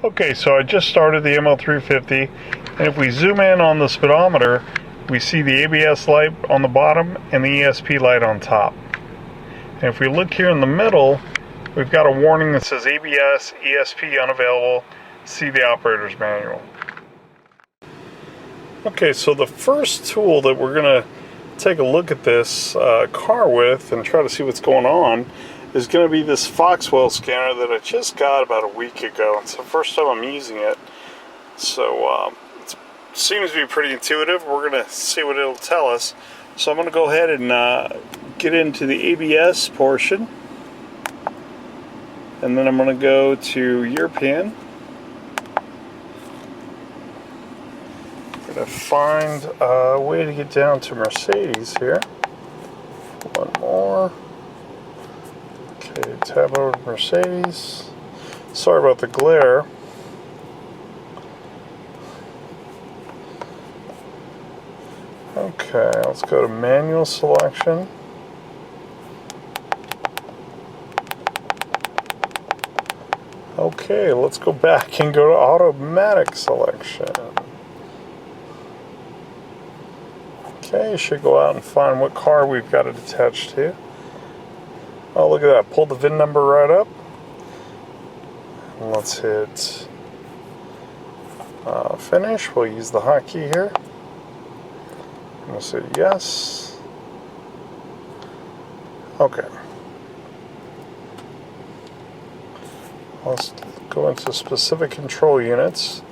Okay, so I just started the ML350, and if we zoom in on the speedometer, we see the ABS light on the bottom and the ESP light on top. And if we look here in the middle, we've got a warning that says ABS, ESP unavailable, see the operator's manual. Okay, so the first tool that we're going to take a look at this car with and try to see what's going on is going to be this Foxwell scanner that I just got about a week ago. It's the first time I'm using it, so it seems to be pretty intuitive. We're going to see what it'll tell us. So I'm going to go ahead and get into the ABS portion, and then I'm going to go to European. I'm going to find a way to get down to Mercedes here. One more. Okay, tab over to Mercedes. Sorry about the glare. Okay, let's go to manual selection. Okay, let's go back and go to automatic selection. Okay, should go out and find what car we've got it attached to. Oh, look at that. Pulled the VIN number right up. Let's hit finish. We'll use the hotkey here. And we'll say yes. Okay. Let's go into specific control units.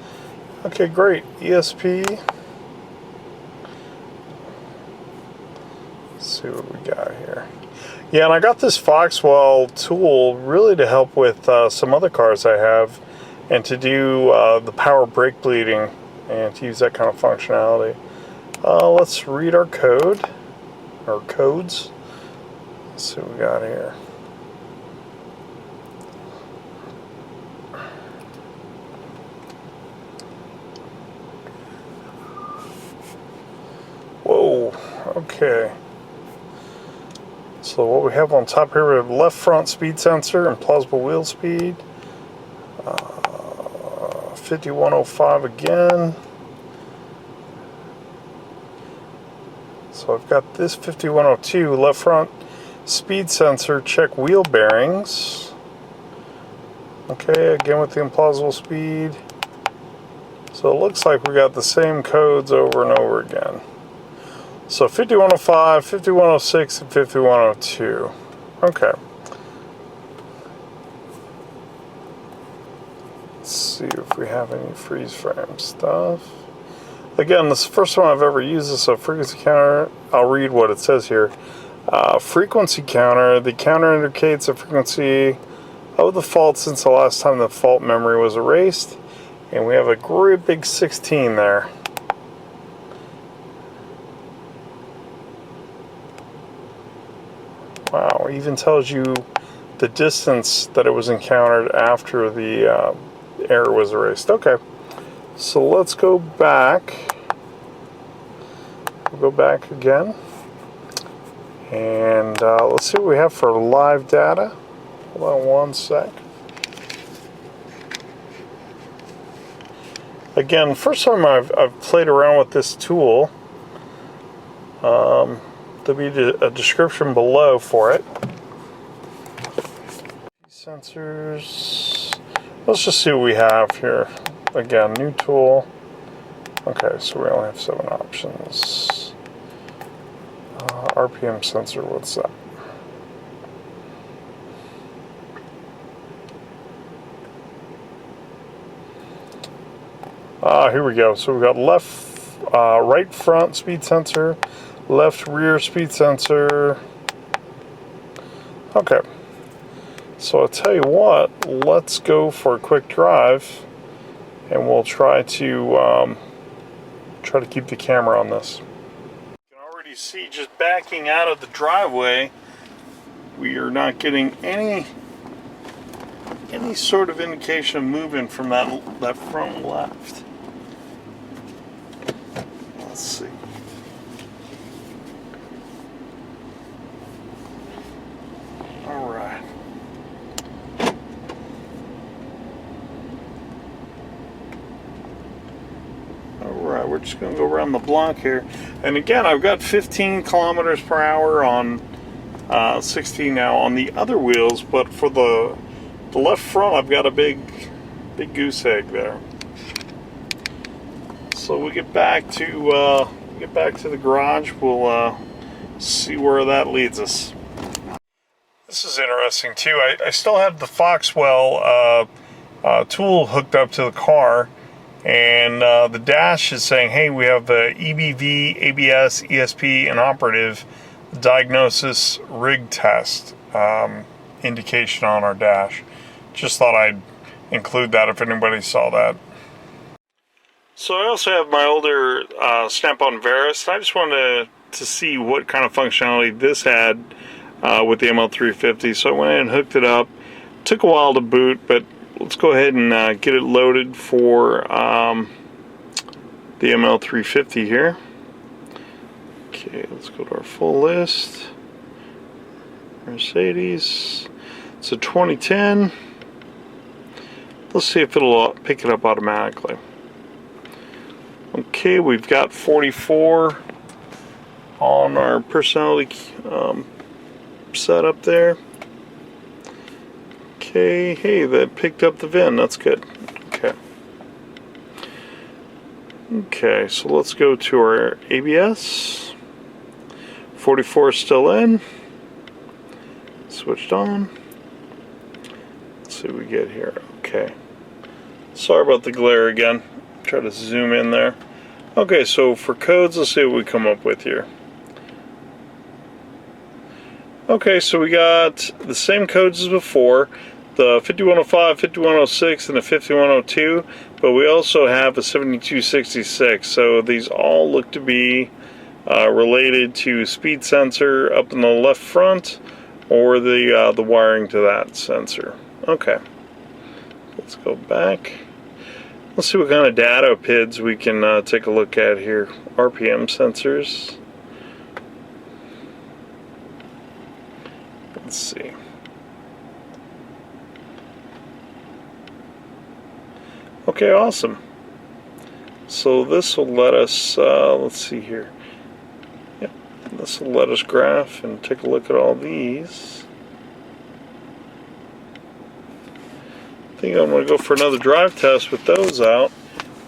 Okay, great. ESP. Let's see what we got here. Yeah, and I got this Foxwell tool really to help with some other cars I have, and to do the power brake bleeding and to use that kind of functionality. Let's read our code, or codes. Let's see what we got here. Whoa, okay. So what we have on top here, we have left front speed sensor and plausible wheel speed. 5105 again. So I've got this 5102, left front speed sensor, check wheel bearings. Okay, again with the implausible speed. So it looks like we got the same codes over and over again. So 5105, 5106, and 5102. Okay. Let's see if we have any freeze frame stuff. Again, this is the first time I've ever used this, so frequency counter. I'll read what it says here. Frequency counter. The counter indicates the frequency of the fault since the last time the fault memory was erased. And we have a great big 16 there. Wow, it even tells you the distance that it was encountered after the error was erased. Okay, so let's go back. We'll go back again. And let's see what we have for live data. Hold on one sec. Again, first time I've played around with this tool. There'll be a description below for it. Sensors. Let's just see what we have here. Again, new tool. Okay, so we only have 7 options. RPM sensor, what's that? Here we go. So we've got right front speed sensor, left rear speed sensor. Okay, so I'll tell you what, let's go for a quick drive and we'll try to keep the camera on this. You can already see, just backing out of the driveway, we are not getting any sort of indication of movement from that front left. Let's see. All right. we're just going to go around the block here. And again, I've got 15 kilometers per hour on 16 now on the other wheels, but for the left front, I've got a big goose egg there. So we get back to the garage. We'll see where that leads us. This is interesting too. I still have the Foxwell tool hooked up to the car, and the dash is saying, hey, we have the EBV, ABS, ESP, and operative diagnosis rig test indication on our dash. Just thought I'd include that if anybody saw that. So I also have my older Snap On Verus. I just wanted to see what kind of functionality this had with the ML350. So I went ahead and hooked it up. Took a while to boot, but let's go ahead and get it loaded for the ML350 here. Okay, let's go to our full list. Mercedes. It's a 2010. Let's see if it'll pick it up automatically. Okay, we've got 44 on our personality setup there. Okay, hey, that picked up the VIN. That's good. Okay. Okay, so let's go to our ABS. 44 is still in. Switched on. Let's see what we get here. Okay. Sorry about the glare again. Try to zoom in there. Okay, so for codes, let's see what we come up with here. Okay, so we got the same codes as before, the 5105, 5106, and the 5102, but we also have a 7266. So these all look to be related to speed sensor up in the left front, or the wiring to that sensor. Okay, let's go back. Let's see what kind of data PIDs we can take a look at here. RPM sensors. Let's see. Okay, awesome. So this will let us, let's see here. Yep, this will let us graph and take a look at all these. I think I'm going to go for another drive test with those out,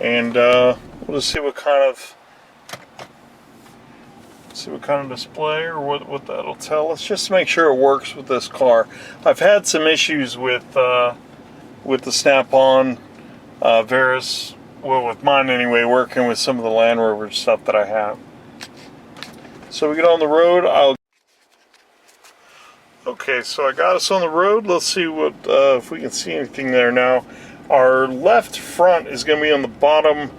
and we'll just see what kind of display or what that'll tell us, just to make sure it works with this car. I've had some issues with the Snap On Verus, well, with mine anyway, working with some of the Land Rover stuff that I have. So we get on the road. Okay, so I got us on the road. Let's see what if we can see anything there now. Our left front is going to be on the bottom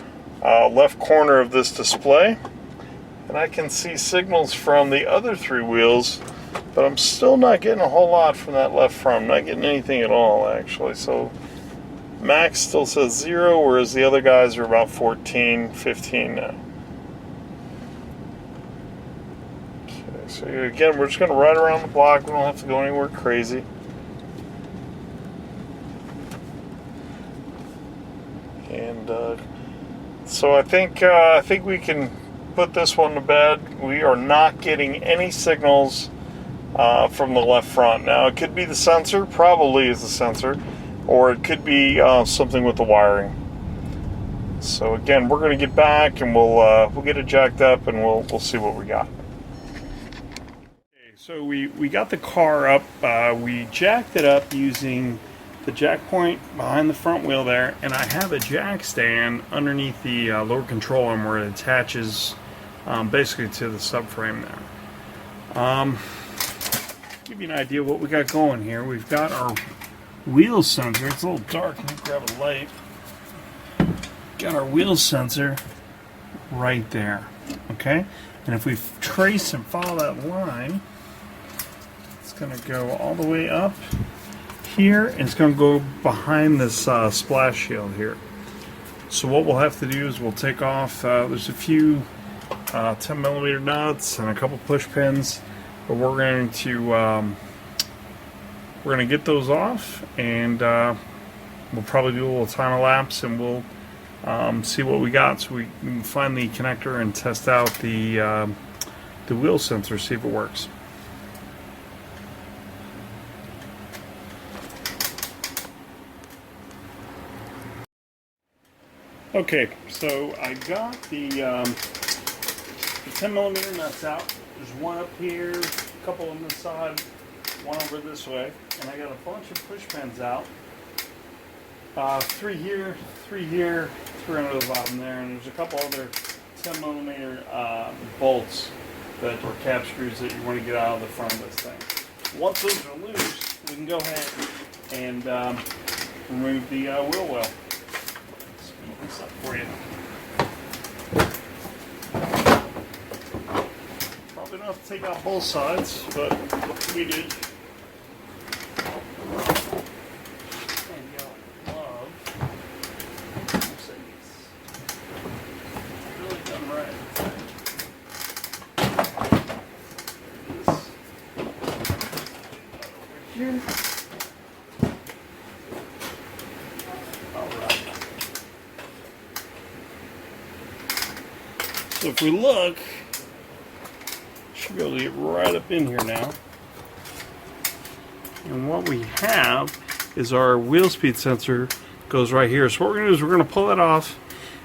left corner of this display, and I can see signals from the other three wheels, but I'm still not getting a whole lot from that left front. I'm not getting anything at all, actually. So max still says 0, whereas the other guys are about 14, 15 now. So again, we're just going to ride around the block. We don't have to go anywhere crazy. And so I think we can put this one to bed. We are not getting any signals from the left front. Now it could be the sensor, probably is the sensor, or it could be something with the wiring. So again, we're going to get back and we'll get it jacked up and we'll see what we got. So we got the car up, we jacked it up using the jack point behind the front wheel there, and I have a jack stand underneath the lower control arm where it attaches basically to the subframe there. Give you an idea of what we got going here. We've got our wheel sensor. It's a little dark. Let me grab a light. Got our wheel sensor right there, okay? And if we trace and follow that line, it's going to go all the way up here, and it's going to go behind this splash shield here. So what we'll have to do is we'll take off, there's a few 10mm nuts and a couple push pins, but we're going to get those off, and we'll probably do a little time lapse, and we'll see what we got, so we can find the connector and test out the wheel sensor, see if it works. Okay, so I got the 10mm nuts out. There's one up here, a couple on this side, one over this way, and I got a bunch of push pins out. 3 here, 3 here, 3 under the bottom there, and there's a couple other 10mm bolts that or cap screws that you want to get out of the front of this thing. Once those are loose, we can go ahead and remove the wheel well. Speed this up for you. Probably don't have to take out both sides, but we did. So if we look, should be able to get right up in here now. And what we have is our wheel speed sensor goes right here. So what we're going to do is we're going to pull it off,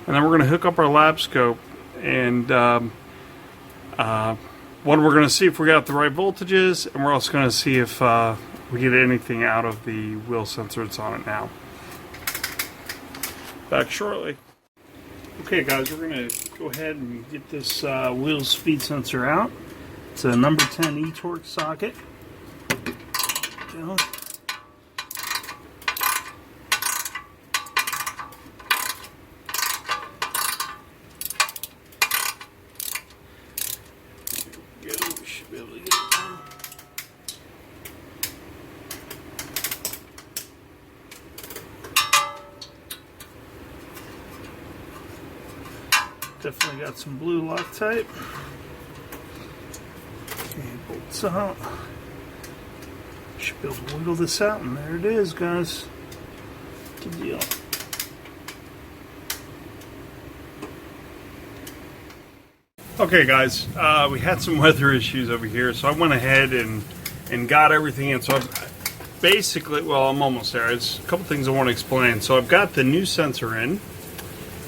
and then we're going to hook up our lap scope, and one, we're going to see if we got the right voltages, and we're also going to see if we get anything out of the wheel sensor that's on it now. Back shortly. Okay guys, we're going to go ahead and get this wheel speed sensor out. It's a number 10 e-torque socket. Go. There we go. We should be able to get it down. Definitely got some blue Loctite. Okay, bolts out. Should be able to wiggle this out, and there it is, guys. Good deal. Okay, guys, we had some weather issues over here, so I went ahead and got everything in. So I've basically, well, I'm almost there. There's a couple things I want to explain. So I've got the new sensor in,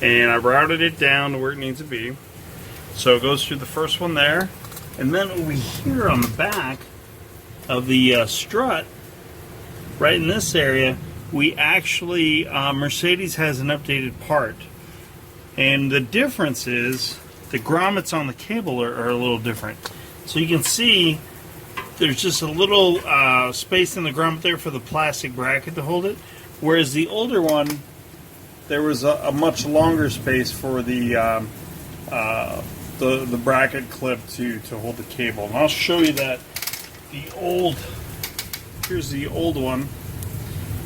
and I routed it down to where it needs to be. So it goes through the first one there, and then over here on the back of the strut, right in this area, we actually, Mercedes has an updated part. And the difference is the grommets on the cable are a little different. So you can see there's just a little space in the grommet there for the plastic bracket to hold it, whereas the older one, there was a much longer space for the bracket clip to hold the cable. And I'll show you that here's the old one,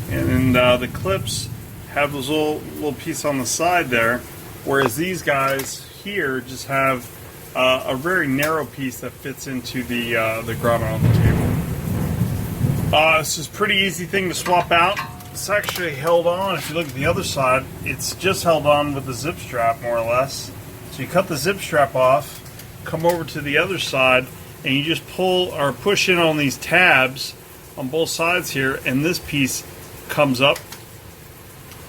and the clips have those little piece on the side there, whereas these guys here just have a very narrow piece that fits into the grommet on the cable. This is a pretty easy thing to swap out. It's actually held on. If you look at the other side, it's just held on with the zip strap, more or less. So you cut the zip strap off, come over to the other side, and you just pull or push in on these tabs on both sides here, and this piece comes up,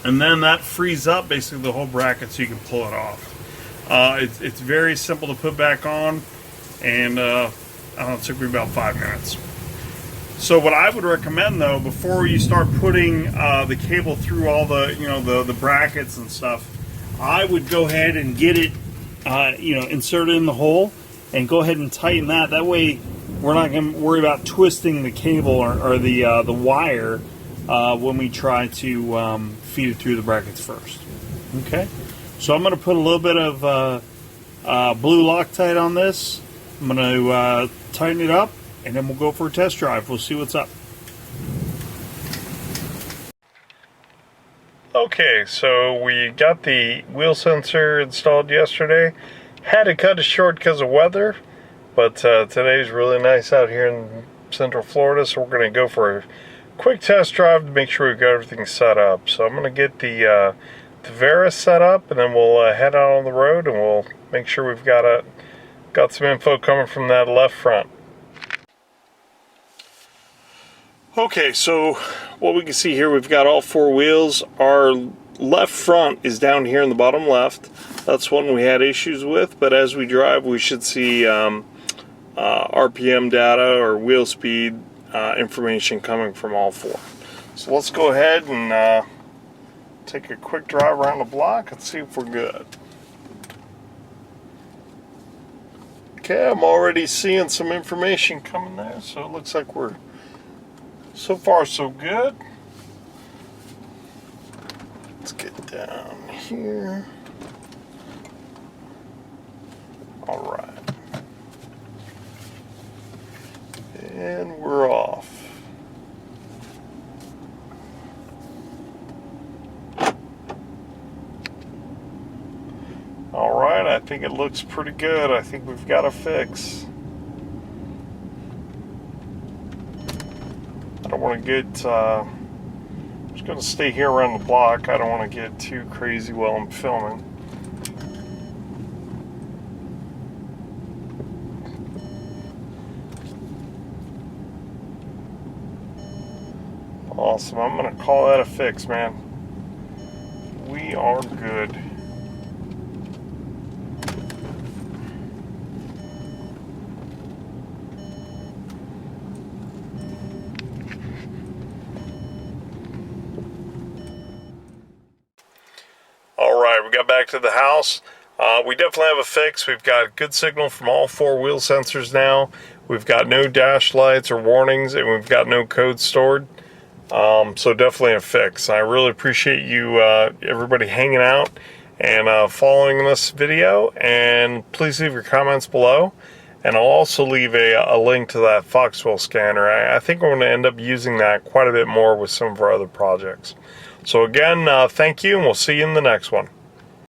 and then that frees up basically the whole bracket so you can pull it off. It's very simple to put back on, and I don't know, it took me about 5 minutes. So what I would recommend, though, before you start putting the cable through all the brackets and stuff, I would go ahead and get it insert it in the hole and go ahead and tighten that. That way we're not going to worry about twisting the cable or the wire when we try to feed it through the brackets first. Okay, so I'm going to put a little bit of blue Loctite on this. I'm going to tighten it up, and then we'll go for a test drive. We'll see what's up. Okay, so we got the wheel sensor installed yesterday. Had to cut it short because of weather, but today's really nice out here in Central Florida, so we're going to go for a quick test drive to make sure we've got everything set up. So I'm going to get the the Verus set up, and then we'll head out on the road and we'll make sure we've got some info coming from that left front. Okay, so what we can see here, we've got all four wheels. Our left front is down here in the bottom left. That's one we had issues with, but as we drive we should see RPM data or wheel speed information coming from all four. So let's go ahead and take a quick drive around the block and see if we're good. Okay, I'm already seeing some information coming there, so it looks like we're so far so good. Let's get down here. All right. And we're off. All right, I think it looks pretty good. I think we've got a fix. I don't want to get, I'm just going to stay here around the block. I don't want to get too crazy while I'm filming. Awesome, I'm going to call that a fix, man. We are good. Alright, we got back to the house. We definitely have a fix. We've got good signal from all four wheel sensors now. We've got no dash lights or warnings, and we've got no code stored. So definitely a fix. I really appreciate you, everybody hanging out and following this video. And please leave your comments below. And I'll also leave a link to that Foxwell scanner. I think we're going to end up using that quite a bit more with some of our other projects. So again, thank you, and we'll see you in the next one.